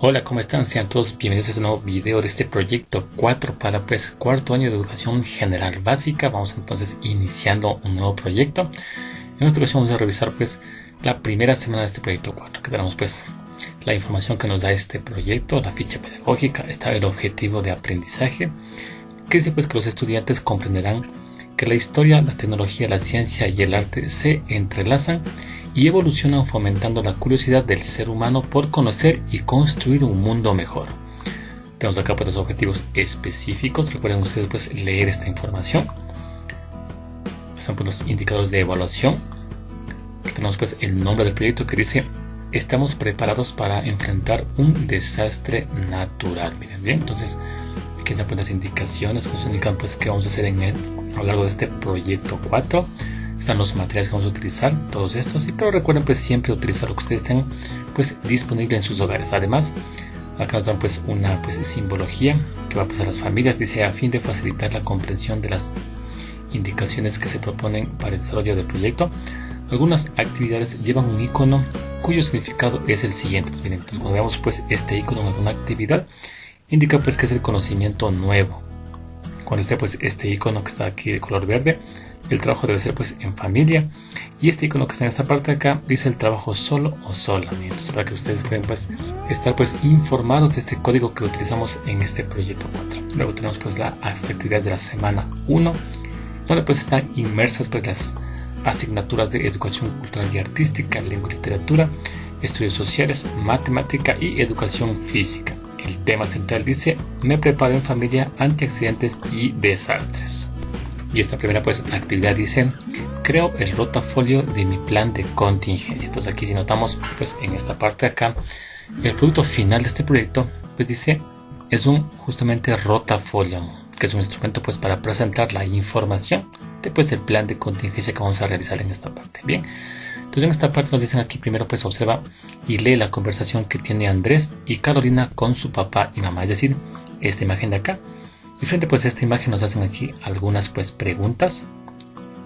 Hola, ¿cómo están? Sean todos bienvenidos a este nuevo video de este proyecto 4 para cuarto año de educación general básica. Vamos entonces iniciando un nuevo proyecto. En esta ocasión vamos a revisar la primera semana de este proyecto 4, que tenemos la información que nos da este proyecto, la ficha pedagógica, está el objetivo de aprendizaje, que dice que los estudiantes comprenderán que la historia, la tecnología, la ciencia y el arte se entrelazan y evolucionan fomentando la curiosidad del ser humano por conocer y construir un mundo mejor. Tenemos acá los objetivos específicos. Recuerden ustedes leer esta información. Están los indicadores de evaluación. Aquí tenemos el nombre del proyecto que dice: estamos preparados para enfrentar un desastre natural. Miren bien, entonces aquí están las indicaciones que nos indican qué vamos a hacer a lo largo de este proyecto 4. Están los materiales que vamos a utilizar, todos estos, pero recuerden siempre utilizar lo que ustedes tengan disponible en sus hogares. Además, acá nos dan una simbología que va a las familias. Dice: a fin de facilitar la comprensión de las indicaciones que se proponen para el desarrollo del proyecto, algunas actividades llevan un icono cuyo significado es el siguiente. Entonces, miren, cuando veamos este icono en alguna actividad, indica que es el conocimiento nuevo. Cuando esté este icono que está aquí de color verde, el trabajo debe ser en familia, y este icono que está en esta parte de acá dice el trabajo solo o sola. Entonces, para que ustedes puedan estar informados de este código que utilizamos en este proyecto 4. Luego tenemos las actividades de la semana 1, donde están inmersas las asignaturas de educación cultural y artística, lengua y literatura, estudios sociales, matemática y educación física. El tema central dice: me preparo en familia ante accidentes y desastres. Y esta primera actividad dice: creo el rotafolio de mi plan de contingencia. Entonces aquí, si notamos en esta parte de acá, el producto final de este proyecto dice: es justamente rotafolio, que es un instrumento para presentar la información de el plan de contingencia que vamos a realizar en esta parte. Bien, entonces en esta parte nos dicen aquí primero observa y lee la conversación que tiene Andrés y Carolina con su papá y mamá, es decir, esta imagen de acá. Y frente a esta imagen nos hacen aquí algunas preguntas,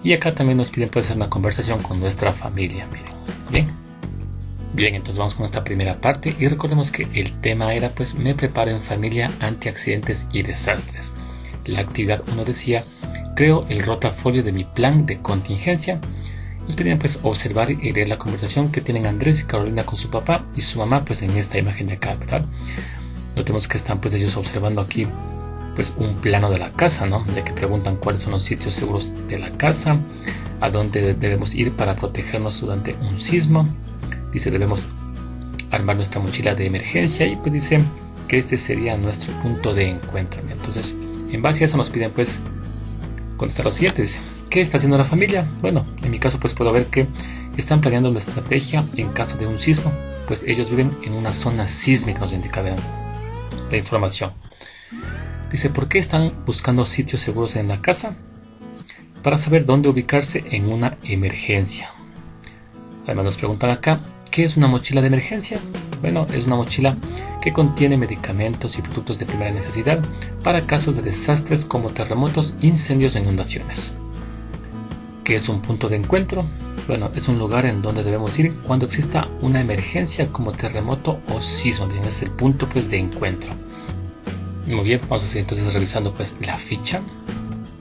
y acá también nos piden hacer una conversación con nuestra familia. Miren. Bien, entonces vamos con esta primera parte y recordemos que el tema era me preparo en familia ante accidentes y desastres. La actividad 1 decía: creo el rotafolio de mi plan de contingencia. Nos piden observar y leer la conversación que tienen Andrés y Carolina con su papá y su mamá en esta imagen de acá, ¿verdad? Notemos que están ellos observando aquí un plano de la casa, ¿no? Ya que preguntan cuáles son los sitios seguros de la casa, a dónde debemos ir para protegernos durante un sismo. Dice: debemos armar nuestra mochila de emergencia, y dice que este sería nuestro punto de encuentro. Entonces, en base a eso nos piden contestar lo siguiente. Dice: ¿qué está haciendo la familia? Bueno, en mi caso puedo ver que están planeando una estrategia en caso de un sismo, ellos viven en una zona sísmica, nos indica, vean, la información. Dice: ¿por qué están buscando sitios seguros en la casa? Para saber dónde ubicarse en una emergencia. Además nos preguntan acá: ¿qué es una mochila de emergencia? Bueno, es una mochila que contiene medicamentos y productos de primera necesidad para casos de desastres como terremotos, incendios e inundaciones. ¿Qué es un punto de encuentro? Bueno, es un lugar en donde debemos ir cuando exista una emergencia como terremoto o sismo. Bien, es el punto de encuentro. Muy bien, vamos a seguir entonces revisando la ficha.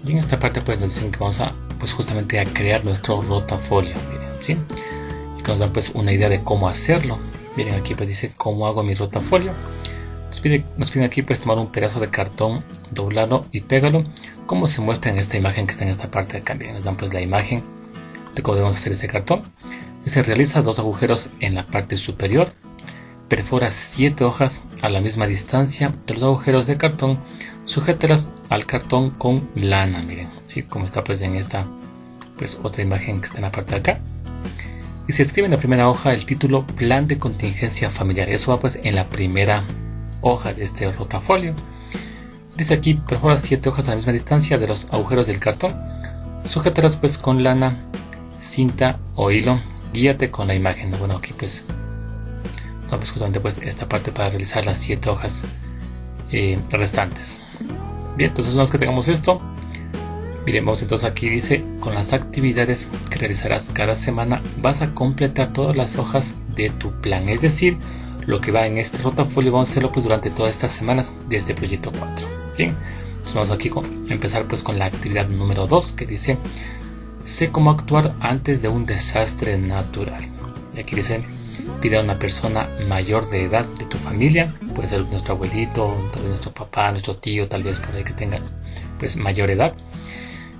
Y en esta parte nos dicen que vamos a justamente a crear nuestro rotafolio. Miren, ¿sí? Y que nos dan una idea de cómo hacerlo. Miren, aquí dice: ¿cómo hago mi rotafolio? Nos piden aquí tomar un pedazo de cartón, doblarlo y pégalo, como se muestra en esta imagen que está en esta parte de acá. Bien, nos dan la imagen de cómo debemos hacer ese cartón. Se realiza 2 agujeros en la parte superior. Perfora 7 hojas a la misma distancia de los agujeros de cartón. Sujétalas al cartón con lana. Miren, ¿sí? Como está en esta otra imagen que está en la parte de acá. Y se escribe en la primera hoja el título: plan de contingencia familiar. Eso va en la primera hoja de este rotafolio. Dice aquí: perfora 7 hojas a la misma distancia de los agujeros del cartón. Sujétalas con lana, cinta o hilo. Guíate con la imagen. Bueno, aquí justamente esta parte para realizar las 7 hojas restantes. Bien, entonces una vez que tengamos esto, miremos entonces aquí dice: con las actividades que realizarás cada semana vas a completar todas las hojas de tu plan, es decir, lo que va en este rotafolio vamos a hacerlo pues durante todas estas semanas de este proyecto 4. Bien, entonces vamos aquí a empezar pues con la actividad número 2, que dice: sé cómo actuar antes de un desastre natural. Y aquí dice: pide a una persona mayor de edad de tu familia, puede ser nuestro abuelito, tal vez nuestro papá, nuestro tío, tal vez por ahí que tenga pues mayor edad,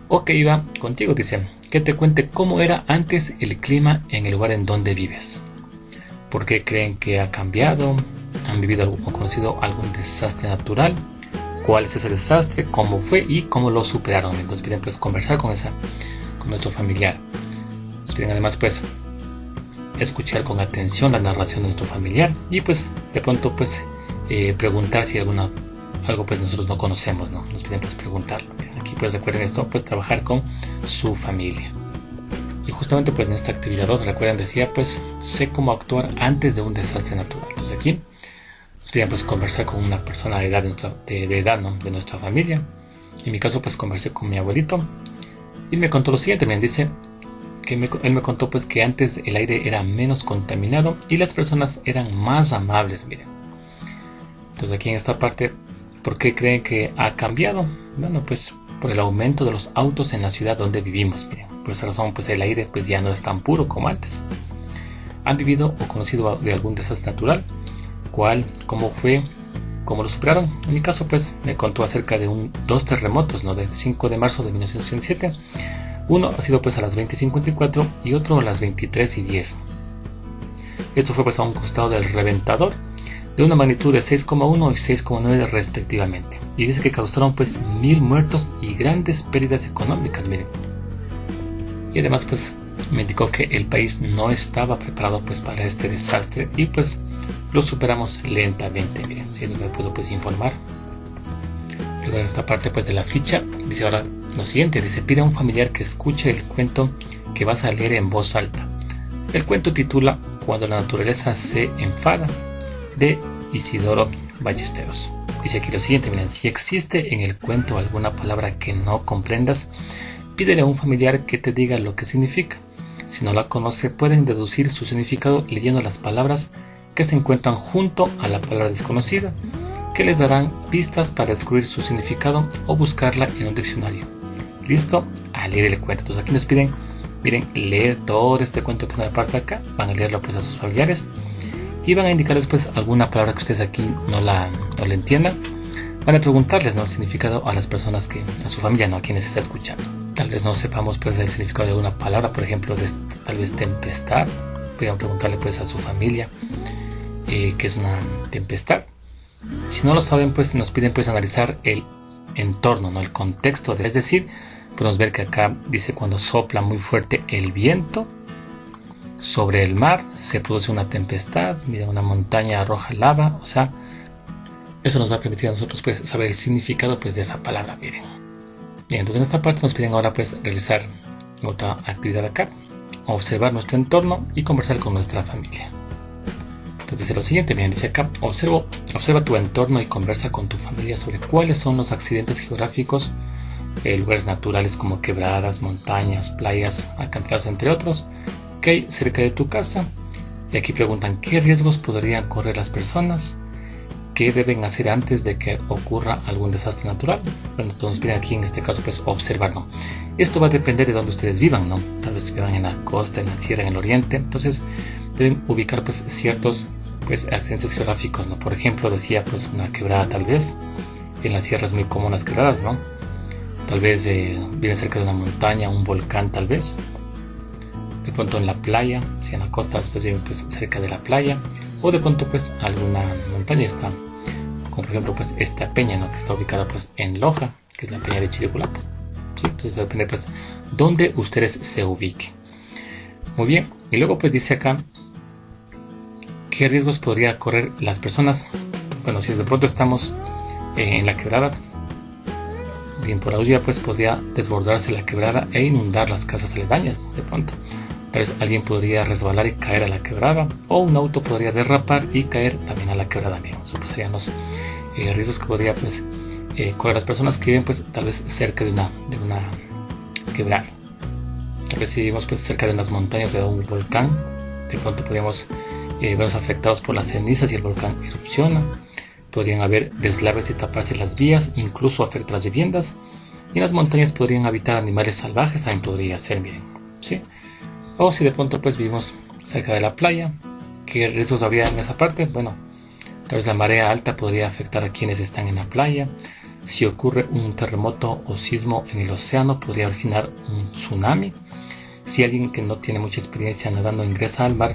o que iba contigo, dice, que te cuente cómo era antes el clima en el lugar en donde vives. ¿Por qué creen que ha cambiado? ¿Han vivido o conocido algún desastre natural? ¿Cuál es ese desastre? ¿Cómo fue? ¿Y cómo lo superaron? Entonces piden pues conversar con nuestro familiar. Nos piden además pues escuchar con atención la narración de nuestro familiar y pues de pronto pues preguntar si algo pues nosotros no conocemos, ¿no? Nos piden pues preguntarlo. Aquí pues recuerden esto, pues trabajar con su familia. Y justamente pues en esta actividad 2, recuerden, decía pues sé cómo actuar antes de un desastre natural. Entonces aquí nos piden pues conversar con una persona de edad, de edad, ¿no? De nuestra familia. En mi caso pues conversé con mi abuelito y me contó lo siguiente. Me dice que él me contó pues que antes el aire era menos contaminado y las personas eran más amables. Miren, entonces aquí en esta parte, ¿por qué creen que ha cambiado? Bueno, pues por el aumento de los autos en la ciudad donde vivimos. Miren, por esa razón pues el aire pues ya no es tan puro como antes. ¿Han vivido o conocido de algún desastre natural? ¿Cuál? ¿Cómo fue? ¿Cómo lo superaron? En mi caso pues me contó acerca de dos terremotos, ¿no? Del 5 de marzo de 1987. Uno ha sido pues a las 20:54 y otro a las 23:10. Esto fue pues a un costado del reventador, de una magnitud de 6,1 y 6,9 respectivamente. Y dice que causaron pues 1000 muertos y grandes pérdidas económicas, miren. Y además pues me indicó que el país no estaba preparado pues para este desastre y pues lo superamos lentamente, miren, siendo que me pudo pues informar. Luego en esta parte pues de la ficha dice ahora lo siguiente, dice: pide a un familiar que escuche el cuento que vas a leer en voz alta. El cuento titula Cuando la naturaleza se enfada, de Isidoro Ballesteros. Dice aquí lo siguiente, miren: si existe en el cuento alguna palabra que no comprendas, pídele a un familiar que te diga lo que significa. Si no la conoce, pueden deducir su significado leyendo las palabras que se encuentran junto a la palabra desconocida, que les darán pistas para descubrir su significado o buscarla en un diccionario. Listo, a leer el cuento. Entonces aquí nos piden, miren, leer todo este cuento que está en la parte de acá. Van a leerlo pues a sus familiares y van a indicarles pues alguna palabra que ustedes aquí no la entiendan. Van a preguntarles, ¿no?, el significado a las personas a su familia, ¿no?, a quienes está escuchando. Tal vez no sepamos pues el significado de alguna palabra, por ejemplo, tal vez tempestad. Pueden preguntarle pues a su familia qué es una tempestad. Si no lo saben, pues nos piden pues analizar el entorno, ¿no?, el contexto. Es decir, podemos ver que acá dice: cuando sopla muy fuerte el viento sobre el mar se produce una tempestad, mira, una montaña arroja lava. O sea, eso nos va a permitir a nosotros pues saber el significado pues de esa palabra. Miren, bien, entonces en esta parte nos piden ahora pues realizar otra actividad acá: observar nuestro entorno y conversar con nuestra familia. Entonces dice lo siguiente, miren, dice acá: observa tu entorno y conversa con tu familia sobre cuáles son los accidentes geográficos, lugares naturales como quebradas, montañas, playas, acantilados, entre otros, que hay cerca de tu casa. Y aquí preguntan: ¿qué riesgos podrían correr las personas? ¿Qué deben hacer antes de que ocurra algún desastre natural? Bueno, entonces piden aquí en este caso pues observar, ¿no? Esto va a depender de dónde ustedes vivan, ¿no? Tal vez vivan en la costa, en la sierra, en el oriente. Entonces deben ubicar pues ciertos pues accidentes geográficos, ¿no? Por ejemplo, decía pues una quebrada, tal vez. En la sierra es muy común las quebradas, ¿no? Tal vez viven cerca de una montaña, un volcán, tal vez. De pronto en la playa, si en la costa ustedes viven pues cerca de la playa, o de pronto pues alguna montaña está, como por ejemplo pues esta peña, ¿no?, que está ubicada pues en Loja, que es la peña de Chiriculapo. ¿Sí? Entonces depende pues dónde ustedes se ubiquen. Muy bien, y luego pues dice acá: ¿qué riesgos podría correr las personas? Bueno, si de pronto estamos en la quebrada, bien, por la lluvia pues podría desbordarse la quebrada e inundar las casas aledañas. De pronto tal vez alguien podría resbalar y caer a la quebrada, o un auto podría derrapar y caer también a la quebrada. Esos pues serían los riesgos que podría pues correr las personas que viven pues tal vez cerca de una quebrada. Tal vez si vivimos pues cerca de unas montañas, de un volcán, de pronto podríamos Vemos afectados por las cenizas y el volcán erupciona. Podrían haber deslaves y taparse las vías, incluso afectar las viviendas. Y en las montañas podrían habitar animales salvajes, también podría ser, miren, ¿sí? O si de pronto pues vivimos cerca de la playa, ¿qué riesgos habría en esa parte? Bueno, tal vez la marea alta podría afectar a quienes están en la playa. Si ocurre un terremoto o sismo en el océano, podría originar un tsunami. Si alguien que no tiene mucha experiencia nadando ingresa al mar,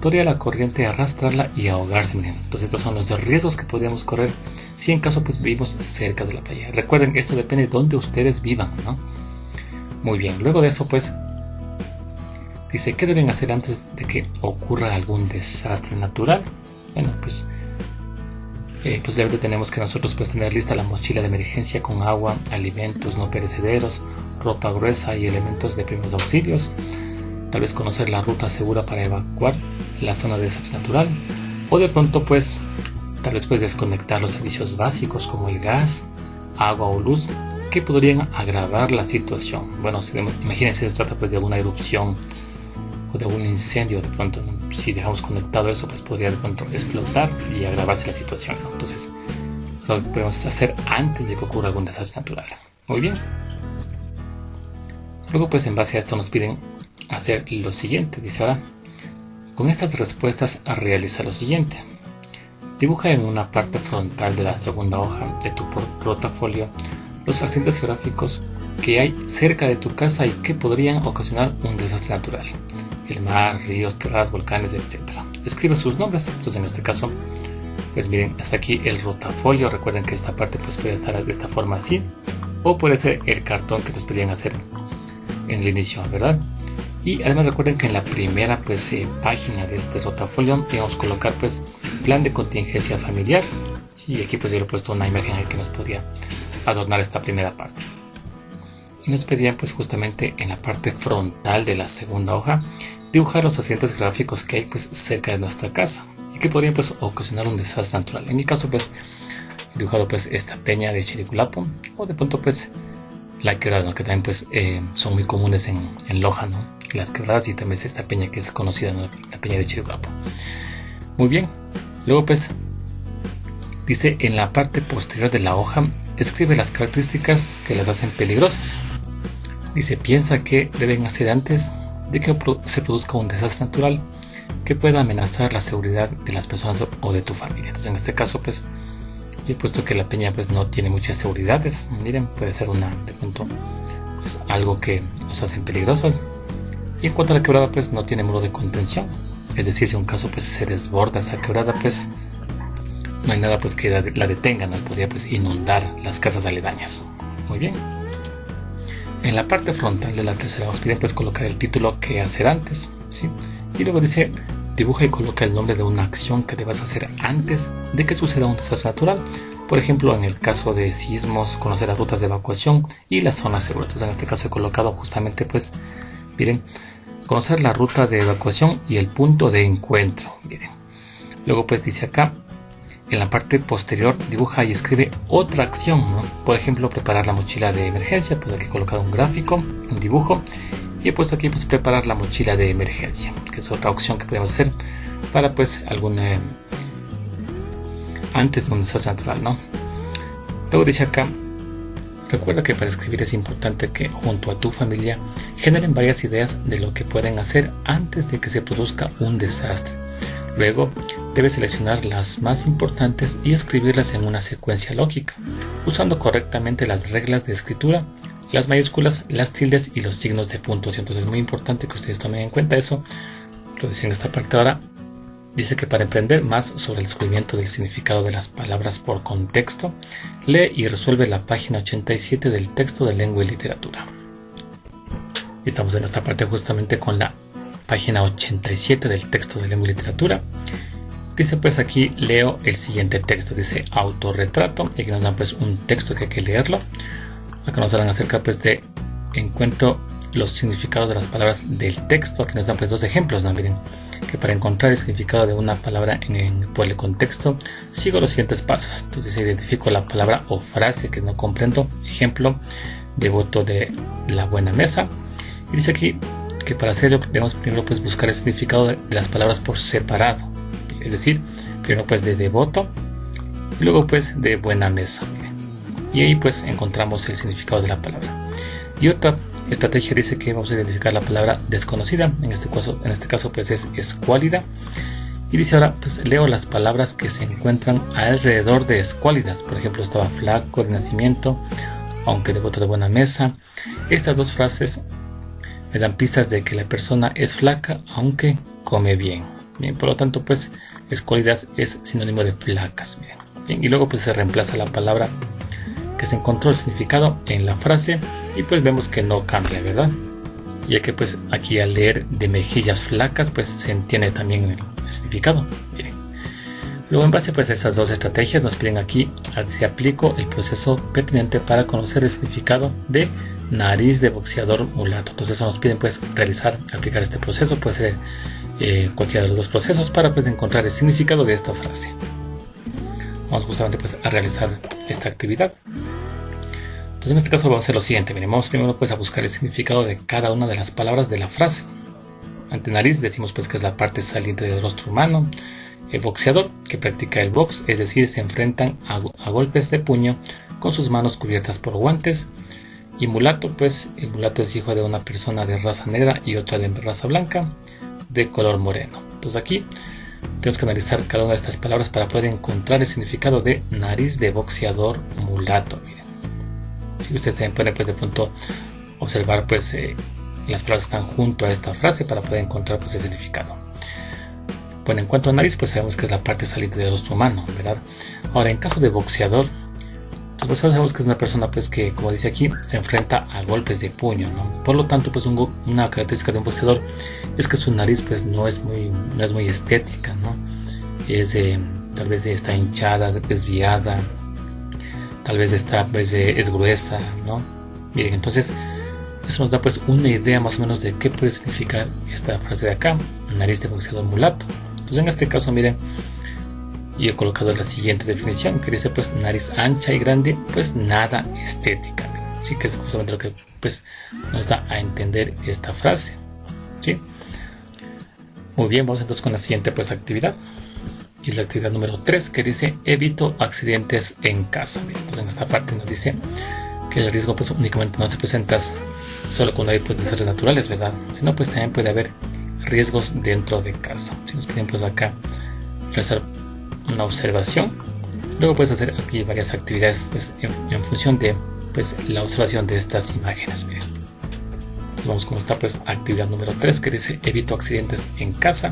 podría la corriente arrastrarla y ahogarse. Miren. Entonces estos son los riesgos que podríamos correr si en caso pues vivimos cerca de la playa. Recuerden, esto depende de donde ustedes vivan, ¿no? Muy bien, luego de eso pues dice, ¿qué deben hacer antes de que ocurra algún desastre natural? Bueno, pues posiblemente tenemos que nosotros pues tener lista la mochila de emergencia con agua, alimentos no perecederos, ropa gruesa y elementos de primeros auxilios. Tal vez conocer la ruta segura para evacuar la zona de desastre natural, o de pronto pues tal vez pues desconectar los servicios básicos como el gas, agua o luz que podrían agravar la situación. Bueno, imagínense, se trata pues de una erupción o de un incendio. De pronto, ¿no? Si dejamos conectado eso, pues podría de pronto explotar y agravarse la situación, ¿no? Entonces es algo que podemos hacer antes de que ocurra algún desastre natural. Muy bien. Luego pues en base a esto nos piden hacer lo siguiente. Dice ahora, con estas respuestas realiza lo siguiente. Dibuja en una parte frontal de la segunda hoja de tu portafolio los accidentes geográficos que hay cerca de tu casa y que podrían ocasionar un desastre natural. El mar, ríos, quebradas, volcanes, etc. Escribe sus nombres. Entonces en este caso, pues miren, está aquí el rotafolio. Recuerden que esta parte pues puede estar de esta forma así, o puede ser el cartón que nos pedían hacer en el inicio, ¿verdad? Y además recuerden que en la primera pues página de este rotafolio íbamos a colocar pues plan de contingencia familiar. Y aquí pues yo le he puesto una imagen ahí que nos podría adornar esta primera parte. Y nos pedían pues justamente en la parte frontal de la segunda hoja dibujar los accidentes gráficos que hay pues cerca de nuestra casa y que podrían pues ocasionar un desastre natural. En mi caso pues he dibujado pues esta peña de Chiriculapo, o de pronto pues la quebrada, ¿no? Que también pues son muy comunes en Loja, ¿no? Las quebradas, y también esta peña que es conocida, ¿no? La peña de Chiriculapo. Muy bien, luego pues dice, en la parte posterior de la hoja escribe las características que las hacen peligrosas. Dice, piensa qué deben hacer antes de que se produzca un desastre natural que pueda amenazar la seguridad de las personas o de tu familia. Entonces en este caso pues yo he puesto que la peña pues no tiene muchas seguridades. Miren, puede ser de pronto pues algo que nos hacen peligrosos. Y en cuanto a la quebrada pues no tiene muro de contención. Es decir, si un caso pues se desborda esa quebrada pues no hay nada pues que la detenga, no podría pues inundar las casas aledañas. Muy bien. En la parte frontal de la tercera hoja piden pues colocar el título que hacer antes, ¿sí? Y luego dice, dibuja y coloca el nombre de una acción que debas hacer antes de que suceda un desastre natural. Por ejemplo, en el caso de sismos, conocer las rutas de evacuación y las zonas seguras. Entonces en este caso he colocado justamente pues, miren, conocer la ruta de evacuación y el punto de encuentro. Miren. Luego pues dice acá, en la parte posterior dibuja y escribe otra acción, ¿no? Por ejemplo, preparar la mochila de emergencia. Pues aquí he colocado un gráfico, un dibujo, y he puesto aquí pues preparar la mochila de emergencia, que es otra opción que podemos hacer para pues antes de un desastre natural, ¿no? Luego dice acá, recuerda que para escribir es importante que junto a tu familia generen varias ideas de lo que pueden hacer antes de que se produzca un desastre. Luego, debes seleccionar las más importantes y escribirlas en una secuencia lógica, usando correctamente las reglas de escritura, las mayúsculas, las tildes y los signos de puntuación. Entonces es muy importante que ustedes tomen en cuenta eso. Lo decía en esta parte ahora. Dice que para aprender más sobre el descubrimiento del significado de las palabras por contexto, lee y resuelve la página 87 del texto de lengua y literatura. Y estamos en esta parte justamente con la página 87 del texto de lengua y literatura. Dice pues aquí leo el siguiente texto, dice autorretrato, y aquí nos dan pues un texto que hay que leerlo. Acá nos hablan acerca pues de encuentro los significados de las palabras del texto. Aquí nos dan pues dos ejemplos, ¿no? Miren, que para encontrar el significado de una palabra por el contexto sigo los siguientes pasos. Entonces identifico la palabra o frase que no comprendo. Ejemplo, devoto de la buena mesa. Y dice aquí que para hacerlo debemos primero pues buscar el significado de las palabras por separado, es decir, primero pues de devoto y luego pues de buena mesa, y ahí pues encontramos el significado de la palabra. Y otra estrategia dice que vamos a identificar la palabra desconocida, en este caso pues es escuálida, y dice ahora pues leo las palabras que se encuentran alrededor de escuálidas. Por ejemplo, estaba flaco de nacimiento, aunque devoto de buena mesa. Estas dos frases me dan pistas de que la persona es flaca aunque come bien. Bien, por lo tanto pues escuálidas es sinónimo de flacas. Bien, y luego pues se reemplaza la palabra que se encontró el significado en la frase y pues vemos que no cambia, ¿verdad? Ya que pues aquí al leer de mejillas flacas pues se entiende también el significado. Miren. Luego en base pues a esas dos estrategias nos piden aquí si aplico el proceso pertinente para conocer el significado de nariz de boxeador mulato. Entonces eso nos piden pues aplicar este proceso, puede ser cualquiera de los dos procesos para pues encontrar el significado de esta frase. Vamos justamente pues a realizar esta actividad. Entonces en este caso vamos a hacer lo siguiente. Vamos primero pues a buscar el significado de cada una de las palabras de la frase. Ante nariz decimos pues que es la parte saliente del rostro humano. El boxeador, que practica el box, es decir, se enfrentan a golpes de puño con sus manos cubiertas por guantes. Y mulato, pues el mulato es hijo de una persona de raza negra y otra de raza blanca de color moreno. Entonces aquí tenemos que analizar cada una de estas palabras para poder encontrar el significado de nariz de boxeador mulato. Miren. Si ustedes también pueden pues de pronto observar pues las palabras que están junto a esta frase para poder encontrar pues el significado. Bueno, en cuanto a nariz pues sabemos que es la parte saliente del rostro humano, ¿verdad? Ahora en caso de boxeador, los boxeadores sabemos que es una persona pues que, como dice aquí, se enfrenta a golpes de puño, ¿no? Por lo tanto pues una característica de un boxeador es que su nariz pues no es muy estética, ¿no? Tal vez está hinchada, desviada, tal vez es gruesa, ¿no? Miren, entonces eso nos da pues una idea más o menos de qué puede significar esta frase de acá, nariz de boxeador mulato. Entonces en este caso miren, yo he colocado la siguiente definición que dice pues nariz ancha y grande, pues nada estética. Sí, que es justamente lo que pues nos da a entender esta frase. ¿Sí? Muy bien, vamos entonces con la siguiente pues actividad. Y es la actividad número 3 que dice evito accidentes en casa. Bien, entonces en esta parte nos dice que el riesgo pues únicamente no se presenta solo cuando hay pues desastres naturales, ¿verdad? Sino pues también puede haber riesgos dentro de casa. Si nos piden pues acá realizar una observación, luego puedes hacer aquí varias actividades pues en función de pues la observación de estas imágenes. Miren. Entonces vamos con esta pues actividad número 3 que dice evito accidentes en casa.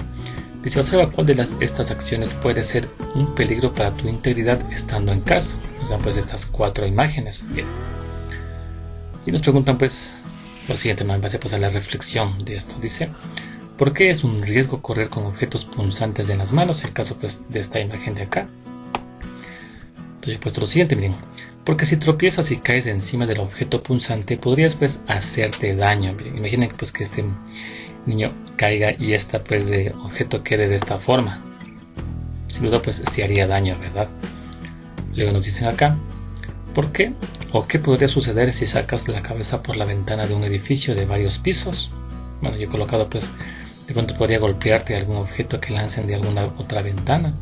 Dice observa cuál de estas acciones puede ser un peligro para tu integridad estando en casa. Nos dan pues estas 4 imágenes. Bien. Y nos preguntan pues lo siguiente, ¿no? En base pues a la reflexión de esto. Dice ¿por qué es un riesgo correr con objetos punzantes en las manos? El caso pues de esta imagen de acá. Entonces he puesto lo siguiente, miren. Porque si tropiezas y caes encima del objeto punzante, podrías pues hacerte daño. Miren, imaginen pues que este niño caiga y esta pues de objeto quede de esta forma. Sin duda pues se haría daño, ¿verdad? Luego nos dicen acá, ¿por qué? ¿O qué podría suceder si sacas la cabeza por la ventana de un edificio de varios pisos? Bueno, yo he colocado pues de pronto podría golpearte algún objeto que lancen de alguna otra ventana,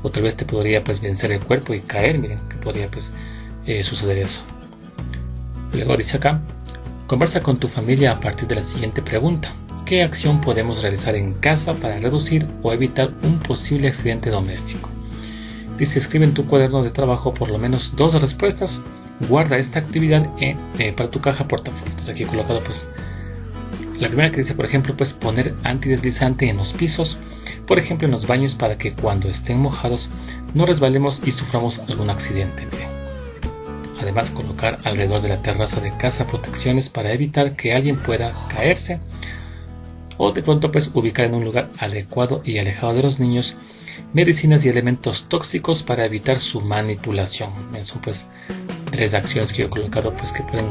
o tal vez te podría pues vencer el cuerpo y caer. Miren que podría pues suceder eso. Luego dice acá, conversa con tu familia a partir de la siguiente pregunta: ¿qué acción podemos realizar en casa para reducir o evitar un posible accidente doméstico? Dice escribe en tu cuaderno de trabajo por lo menos 2 respuestas. Guarda esta actividad para tu caja portafolio. Entonces aquí he colocado pues la primera que dice, por ejemplo, pues poner antideslizante en los pisos, por ejemplo en los baños, para que cuando estén mojados no resbalemos y suframos algún accidente. Miren. Además, colocar alrededor de la terraza de casa protecciones para evitar que alguien pueda caerse, o de pronto pues ubicar en un lugar adecuado y alejado de los niños medicinas y elementos tóxicos para evitar su manipulación. Miren, son pues 3 acciones que yo he colocado pues que pueden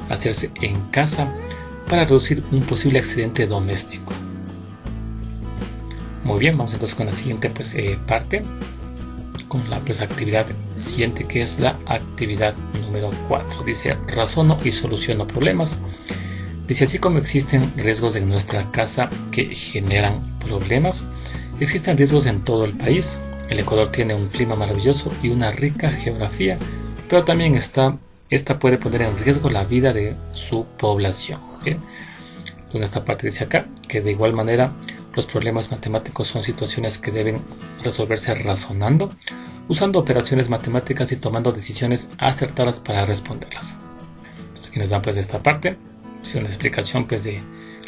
hacerse en casa para reducir un posible accidente doméstico. Muy bien, vamos entonces con la siguiente pues, parte, con la pues, actividad siguiente, que es la actividad número 4. Dice razono y soluciono problemas. Dice, así como existen riesgos en nuestra casa que generan problemas, existen riesgos en todo el país. El Ecuador tiene un clima maravilloso y una rica geografía, pero también esta puede poner en riesgo la vida de su población. ¿Bien? En esta parte dice acá que de igual manera los problemas matemáticos son situaciones que deben resolverse razonando, usando operaciones matemáticas y tomando decisiones acertadas para responderlas. Entonces aquí nos dan pues esta parte, una explicación pues de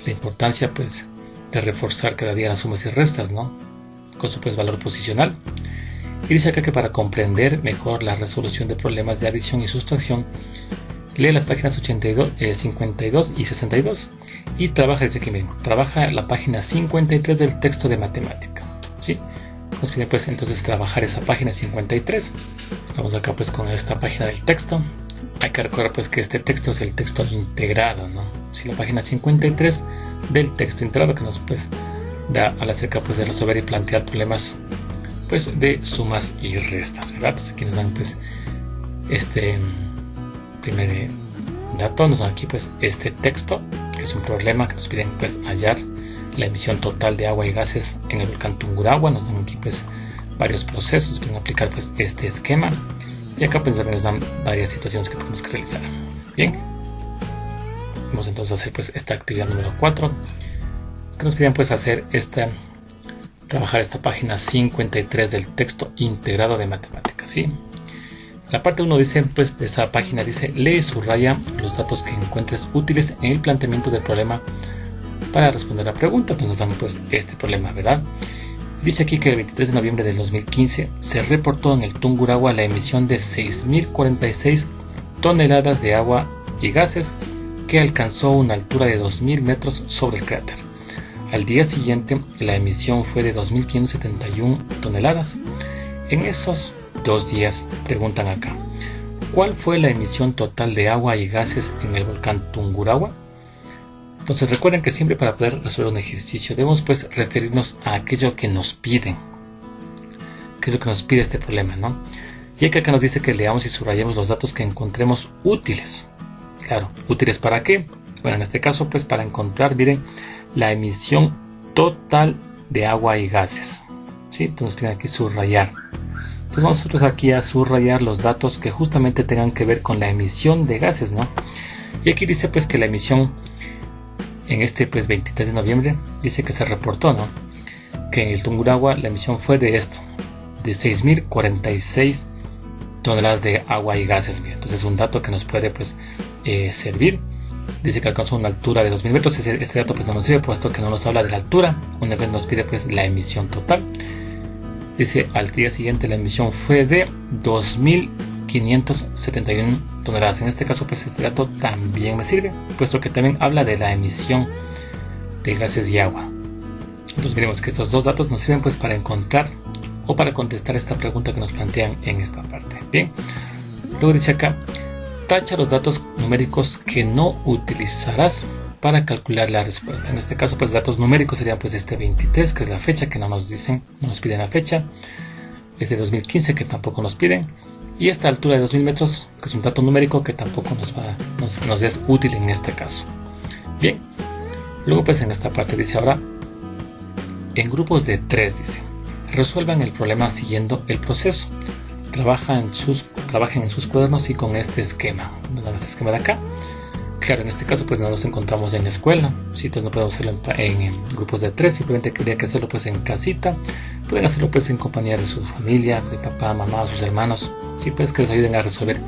la importancia pues de reforzar cada día las sumas y restas, ¿no? Con su pues valor posicional. Y dice acá que para comprender mejor la resolución de problemas de adición y sustracción, lee las páginas 52 y 62 y trabaja, dice aquí, miren, trabaja la página 53 del texto de matemática, ¿sí? Nos pide pues entonces trabajar esa página 53. Estamos acá pues con esta página del texto. Hay que recordar pues que este texto es el texto integrado, ¿no? Sí, la página 53 del texto integrado que nos pues da a la acerca pues de resolver y plantear problemas pues de sumas y restas, ¿verdad? Entonces aquí nos dan pues este primer dato, nos dan aquí pues este texto, que es un problema que nos piden pues hallar la emisión total de agua y gases en el volcán Tungurahua. Nos dan aquí pues varios procesos, quieren aplicar pues este esquema, y acá pues también nos dan varias situaciones que tenemos que realizar. Bien, vamos entonces a hacer pues esta actividad número 4, que nos piden pues hacer trabajar esta página 53 del texto integrado de matemáticas, ¿sí? La parte 1 dice, pues de esa página dice, lee y subraya los datos que encuentres útiles en el planteamiento del problema para responder la pregunta. Pues nos dan pues este problema, ¿verdad? Dice aquí que el 23 de noviembre del 2015 se reportó en el Tungurahua la emisión de 6.046 toneladas de agua y gases que alcanzó una altura de 2.000 metros sobre el cráter. Al día siguiente la emisión fue de 2.571 toneladas. En esos 2 días, preguntan acá, ¿cuál fue la emisión total de agua y gases en el volcán Tungurahua? Entonces recuerden que siempre para poder resolver un ejercicio debemos pues referirnos a aquello que nos piden, que es lo que nos pide este problema, ¿no? Y que acá nos dice que leamos y subrayemos los datos que encontremos útiles. Claro, ¿útiles para qué? Bueno, en este caso pues para encontrar, miren, la emisión total de agua y gases, ¿sí? Entonces nos piden aquí subrayar. Entonces vamos nosotros aquí a subrayar los datos que justamente tengan que ver con la emisión de gases, ¿no? Y aquí dice pues que la emisión en este pues 23 de noviembre dice que se reportó, ¿no? Que en el Tungurahua la emisión fue de esto, de 6.046 toneladas de agua y gases. Mira, entonces es un dato que nos puede pues servir. Dice que alcanzó una altura de 2.000 metros. Este dato pues no nos sirve puesto que no nos habla de la altura. Una vez nos pide pues la emisión total. Dice al día siguiente la emisión fue de 2.571 toneladas. En este caso pues este dato también me sirve, puesto que también habla de la emisión de gases y agua. Entonces miremos que estos dos datos nos sirven pues para encontrar o para contestar esta pregunta que nos plantean en esta parte. Bien, luego dice acá, tacha los datos numéricos que no utilizarás para calcular la respuesta. En este caso pues datos numéricos serían pues este 23, que es la fecha, que no nos dicen, no nos piden la fecha. Este 2015, que tampoco nos piden, y esta altura de 2.000 metros, que es un dato numérico que tampoco nos es útil en este caso. Bien, luego pues en esta parte dice ahora, en grupos de 3 dice, resuelvan el problema siguiendo el proceso. Trabajen en sus cuadernos y con este esquema. Nos dan este esquema de acá. Claro, en este caso pues no nos encontramos en la escuela, ¿sí? Entonces no podemos hacerlo en grupos de 3, simplemente tendría que hacerlo pues en casita. Pueden hacerlo pues en compañía de su familia, de papá, mamá, sus hermanos, ¿sí? Pues que les ayuden a resolver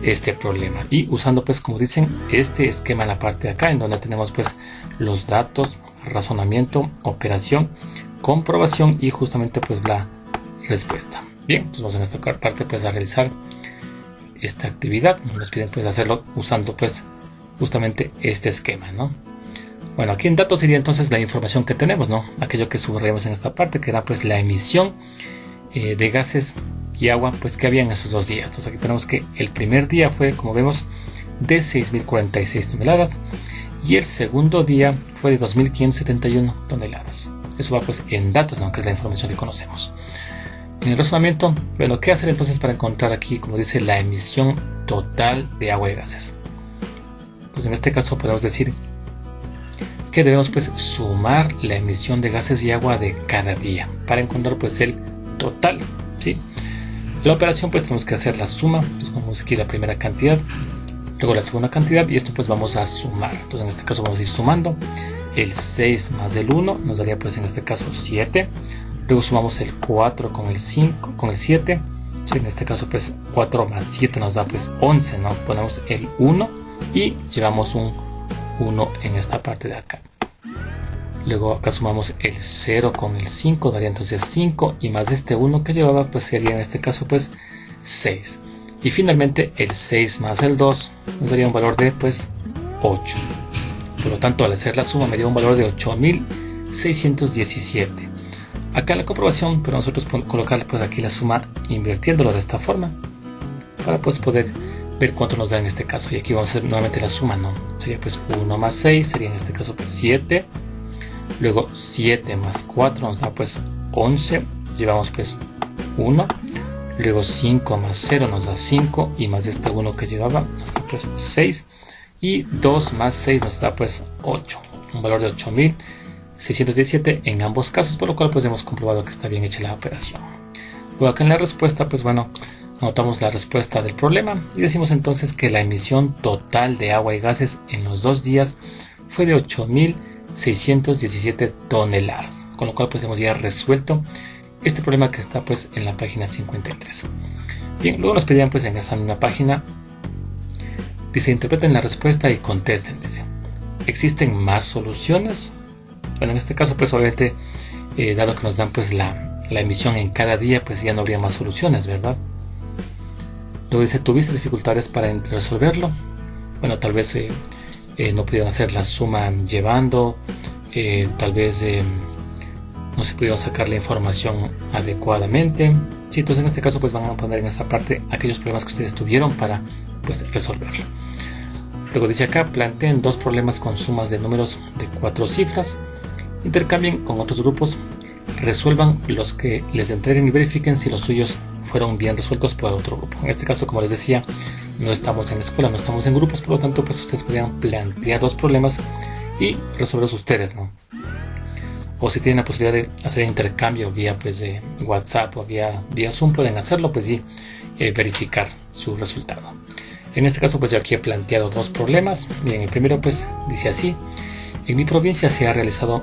este problema. Y usando pues como dicen este esquema en la parte de acá, en donde tenemos pues los datos, razonamiento, operación, comprobación y justamente pues la respuesta. Bien, entonces vamos en esta parte pues a realizar esta actividad. Nos piden pues hacerlo usando pues justamente este esquema, ¿no? Bueno, aquí en datos sería entonces la información que tenemos, ¿no? Aquello que subrayamos en esta parte, que era pues la emisión de gases y agua pues que había en esos 2 días. Entonces aquí tenemos que el primer día fue, como vemos, de 6.046 toneladas y el segundo día fue de 2.571 toneladas. Eso va pues en datos, ¿no? Que es la información que conocemos. En el razonamiento, bueno, ¿qué hacer entonces para encontrar aquí, como dice, la emisión total de agua y gases? Pues en este caso podemos decir que debemos pues sumar la emisión de gases y agua de cada día para encontrar pues el total, ¿sí? La operación pues tenemos que hacer la suma. Entonces vamos aquí la primera cantidad, luego la segunda cantidad, y esto pues vamos a sumar. Entonces en este caso vamos a ir sumando el 6 más el 1, nos daría pues en este caso 7. Luego sumamos el 4 con el 5, con el 7. En este caso pues 4 más 7 nos da pues 11, ¿no? Ponemos el 1 y llevamos un 1 en esta parte de acá. Luego acá sumamos el 0 con el 5, daría entonces 5, y más este 1 que llevaba pues sería en este caso pues 6. Y finalmente el 6 más el 2 nos daría un valor de pues 8. Por lo tanto, al hacer la suma me dio un valor de 8.617. Acá en la comprobación, pero nosotros colocar pues aquí la suma invirtiéndolo de esta forma para pues poder ver cuánto nos da en este caso. Y aquí vamos a hacer nuevamente la suma, ¿no? Sería pues 1 más 6, sería en este caso pues 7. Luego 7 más 4 nos da pues 11. Llevamos pues 1. Luego 5 más 0 nos da 5. Y más este 1 que llevaba nos da pues 6. Y 2 más 6 nos da pues 8. Un valor de 8.617 en ambos casos, por lo cual pues hemos comprobado que está bien hecha la operación. Luego acá en la respuesta pues bueno, anotamos la respuesta del problema y decimos entonces que la emisión total de agua y gases en los 2 días fue de 8.617 toneladas, con lo cual pues hemos ya resuelto este problema que está pues en la página 53. Bien, luego nos pedían pues en esa misma página, dice, interpreten la respuesta y contesten, dice, ¿existen más soluciones? Bueno, en este caso pues obviamente dado que nos dan pues la emisión en cada día, pues ya no habría más soluciones, ¿verdad? Luego dice, ¿tuviste dificultades para resolverlo? Bueno, tal vez no pudieron hacer la suma llevando, tal vez no se pudieron sacar la información adecuadamente. Sí, entonces en este caso pues van a poner en esta parte aquellos problemas que ustedes tuvieron para pues resolverlo. Luego dice acá, planteen 2 problemas con sumas de números de 4 cifras, intercambien con otros grupos, resuelvan los que les entreguen y verifiquen si los suyos fueron bien resueltos por otro grupo. En este caso, como les decía, no estamos en la escuela, no estamos en grupos, por lo tanto pues ustedes podrían plantear 2 problemas y resolverlos ustedes, ¿no? O si tienen la posibilidad de hacer intercambio vía pues de WhatsApp o vía Zoom, pueden hacerlo pues y verificar su resultado. En este caso pues yo aquí he planteado 2 problemas. Bien, el primero pues dice así: en mi provincia se ha realizado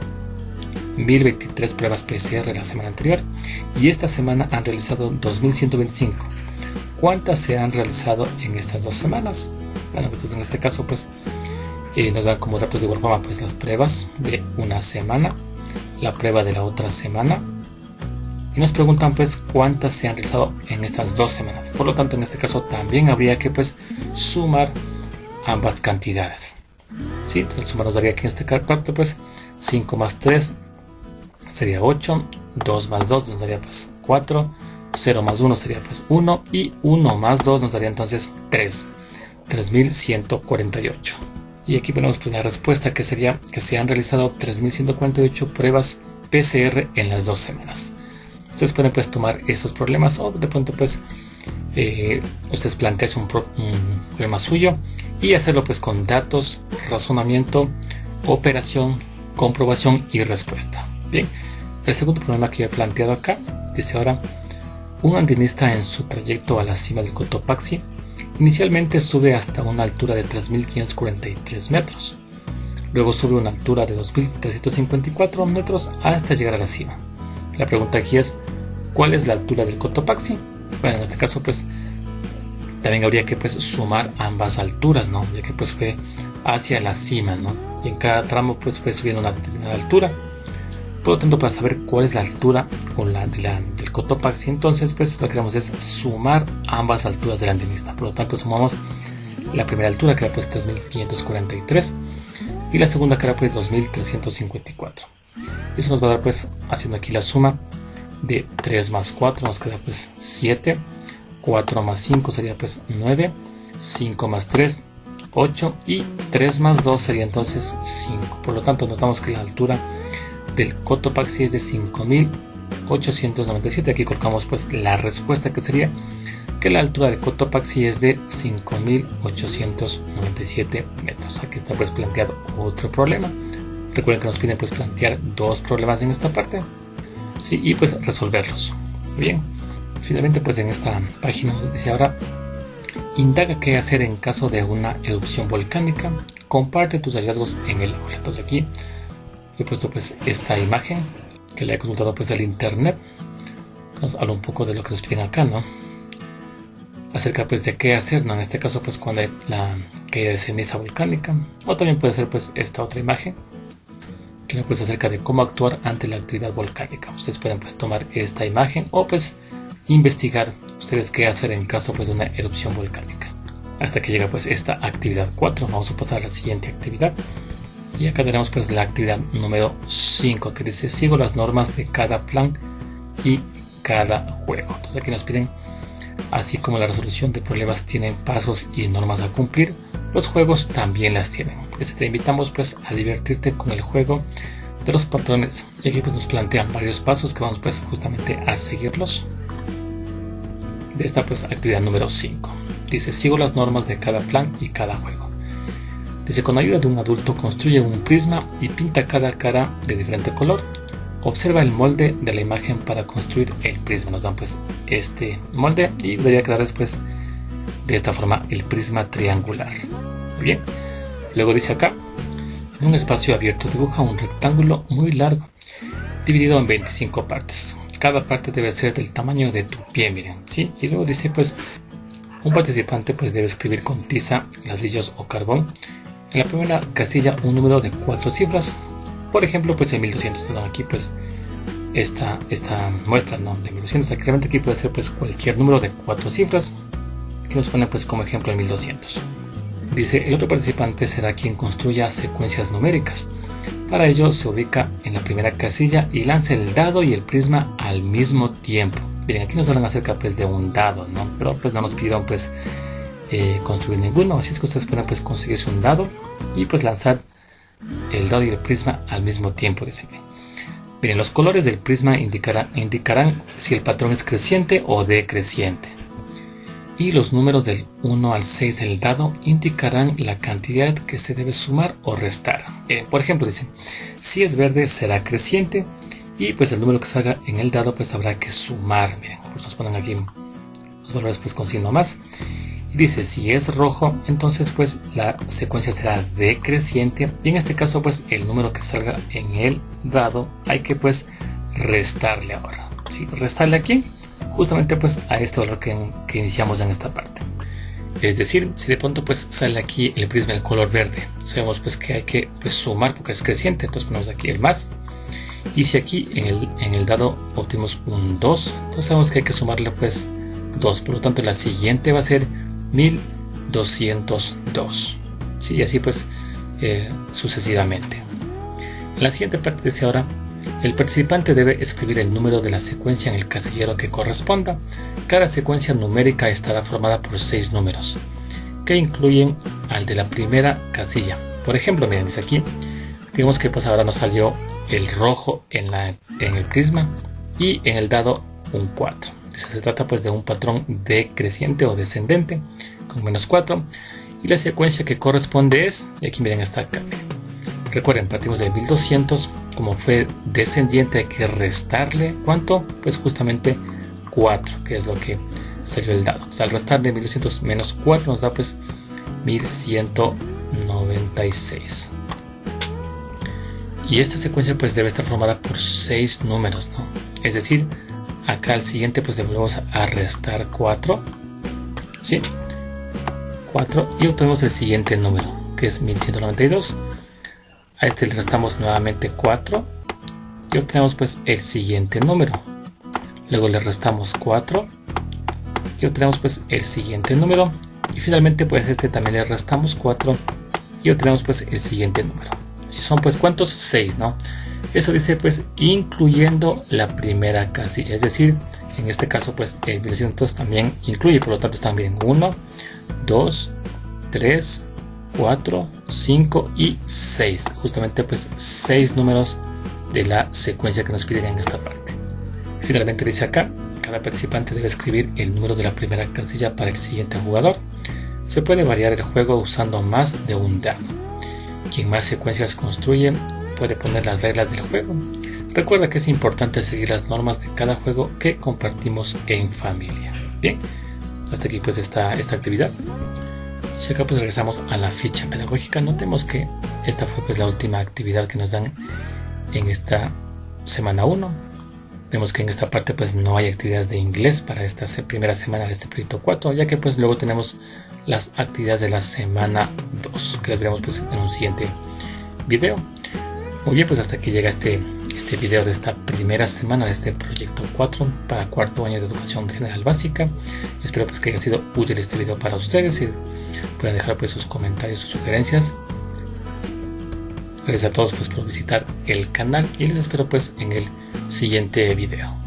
1023 pruebas PCR la semana anterior y esta semana han realizado 2125. ¿Cuántas se han realizado en estas 2 semanas? Bueno, entonces en este caso pues nos dan como datos de igual forma pues las pruebas de una semana, la prueba de la otra semana, y nos preguntan pues cuántas se han realizado en estas 2 semanas. Por lo tanto en este caso también habría que pues sumar ambas cantidades, ¿sí? Entonces el suma nos daría aquí en esta parte pues 5 más 3 sería 8, 2 más 2 nos daría pues 4, 0 más 1 sería pues 1 y 1 más 2 nos daría entonces 3, 3148. Y aquí ponemos pues la respuesta, que sería que se han realizado 3148 pruebas PCR en las 2 semanas. Ustedes pueden pues tomar esos problemas o de pronto pues ustedes plantean un problema suyo y hacerlo pues con datos, razonamiento, operación, comprobación y respuesta. Bien, el segundo problema que yo he planteado acá dice ahora: un andinista en su trayecto a la cima del Cotopaxi inicialmente sube hasta una altura de 3.543 metros, luego sube a una altura de 2.354 metros hasta llegar a la cima. La pregunta aquí es, ¿cuál es la altura del Cotopaxi? Bueno, en este caso pues también habría que pues sumar ambas alturas, ¿no? Ya que pues fue hacia la cima, ¿no? Y en cada tramo pues fue subiendo una determinada altura. Por lo tanto, para saber cuál es la altura del Cotopaxi, entonces pues lo que queremos es sumar ambas alturas del andinista. Por lo tanto, sumamos la primera altura, que era pues 3.543, y la segunda, que era pues 2.354. Eso nos va a dar pues, haciendo aquí la suma de 3 más 4 nos queda pues 7, 4 más 5 sería pues 9, 5 más 3 8 y 3 más 2 sería entonces 5. Por lo tanto, notamos que la altura del Cotopaxi es de 5.897. Aquí colocamos pues la respuesta, que sería que la altura del Cotopaxi es de 5.897 metros. Aquí está pues planteado otro problema. Recuerden que nos piden pues plantear dos problemas en esta parte, ¿sí? Y pues resolverlos. Bien, finalmente pues en esta página dice ahora: indaga qué hacer en caso de una erupción volcánica, comparte tus hallazgos en el aula. Entonces aquí he puesto pues esta imagen que le he consultado pues del internet. Nos habla un poco de lo que nos piden acá, ¿no? Acerca pues de qué hacer, ¿no? En este caso pues cuando hay la caída de ceniza volcánica, o también puede ser pues esta otra imagen que nos pues acerca de cómo actuar ante la actividad volcánica. Ustedes pueden pues tomar esta imagen o pues investigar ustedes qué hacer en caso pues de una erupción volcánica. Hasta que llega pues esta actividad 4. Vamos a pasar a la siguiente actividad. Y acá tenemos pues la actividad número 5, que dice: sigo las normas de cada plan y cada juego. Entonces aquí nos piden, así como la resolución de problemas tienen pasos y normas a cumplir, los juegos también las tienen. Te invitamos pues a divertirte con el juego de los patrones. Y aquí pues nos plantean varios pasos que vamos pues justamente a seguirlos. De esta pues actividad número 5. Dice: sigo las normas de cada plan y cada juego. Dice: con ayuda de un adulto construye un prisma y pinta cada cara de diferente color. Observa el molde de la imagen para construir el prisma. Nos dan pues este molde y debería quedar después de esta forma el prisma triangular. Muy bien. Luego dice acá: en un espacio abierto dibuja un rectángulo muy largo dividido en 25 partes. Cada parte debe ser del tamaño de tu pie, miren, ¿sí? Y luego dice pues un participante pues debe escribir con tiza, ladrillos o carbón en la primera casilla un número de 4 cifras. Por ejemplo pues en 1200. ¿No? Aquí pues esta muestra, ¿no? De 1200. Realmente aquí puede ser pues cualquier número de 4 cifras que nos ponen pues como ejemplo en 1200. Dice: el otro participante será quien construya secuencias numéricas. Para ello se ubica en la primera casilla y lanza el dado y el prisma al mismo tiempo. Miren, aquí nos hablan acerca pues de un dado, ¿no? Pero pues no nos pidieron pues construir ninguno, así es que ustedes pueden pues conseguirse un dado y pues lanzar el dado y el prisma al mismo tiempo. Dicen. Miren, los colores del prisma indicarán si el patrón es creciente o decreciente. Y los números del 1 al 6 del dado indicarán la cantidad que se debe sumar o restar. Por ejemplo, dicen: si es verde será creciente y pues el número que salga en el dado pues habrá que sumar. Miren, pues nos ponen aquí los valores pues con signo más. Y dice: si es rojo, entonces pues la secuencia será decreciente y en este caso pues el número que salga en el dado hay que pues restarle ahora. ¿Sí? ¿Restarle aquí? Justamente pues a este valor que iniciamos en esta parte. Es decir, si de pronto pues sale aquí el prisma del color verde, sabemos pues que hay que pues sumar porque es creciente, entonces ponemos aquí el más. Y si aquí en el dado obtenemos un 2, entonces sabemos que hay que sumarle pues 2, por lo tanto la siguiente va a ser 1202. ¿Sí? Y así pues sucesivamente. En la siguiente parte dice ahora: el participante debe escribir el número de la secuencia en el casillero que corresponda. Cada secuencia numérica estará formada por 6 números, que incluyen al de la primera casilla. Por ejemplo, miren, dice aquí, digamos que pues ahora nos salió el rojo en el prisma y en el dado un 4. Se trata pues de un patrón decreciente o descendente con menos 4. Y la secuencia que corresponde es, y aquí miren está acá. Recuerden, partimos de 1200, como fue descendiente hay que restarle, ¿cuánto? Pues justamente 4, que es lo que salió el dado. O sea, al restarle 1200 menos 4 nos da pues 1196. Y esta secuencia pues debe estar formada por 6 números, ¿no? Es decir, acá al siguiente pues volvemos a restar 4, ¿sí? 4 y obtenemos el siguiente número, que es 1192. A este le restamos nuevamente 4 y obtenemos pues el siguiente número. Luego le restamos 4 y obtenemos pues el siguiente número. Y finalmente pues este también le restamos 4 y obtenemos pues el siguiente número. Si son pues ¿cuántos? 6, ¿no? Eso dice pues incluyendo la primera casilla. Es decir, en este caso pues el 1200 también incluye, por lo tanto están bien 1, 2, 3, 4, 5 y 6. Justamente pues 6 números de la secuencia que nos piden en esta parte. Finalmente dice acá: cada participante debe escribir el número de la primera casilla para el siguiente jugador. Se puede variar el juego usando más de un dado. Quien más secuencias construye puede poner las reglas del juego. Recuerda que es importante seguir las normas de cada juego que compartimos en familia. Bien, hasta aquí pues esta actividad. Si acá pues regresamos a la ficha pedagógica, notemos que esta fue pues la última actividad que nos dan en esta semana 1. Vemos que en esta parte pues no hay actividades de inglés para esta primera semana de este proyecto 4, ya que pues luego tenemos las actividades de la semana 2, que las veremos pues en un siguiente video. Muy bien, pues hasta aquí llega este video de esta primera semana de este proyecto 4 para cuarto año de educación general básica. Espero pues que haya sido útil este video para ustedes y puedan dejar pues sus comentarios, sus sugerencias. Gracias a todos pues por visitar el canal y les espero pues en el siguiente video.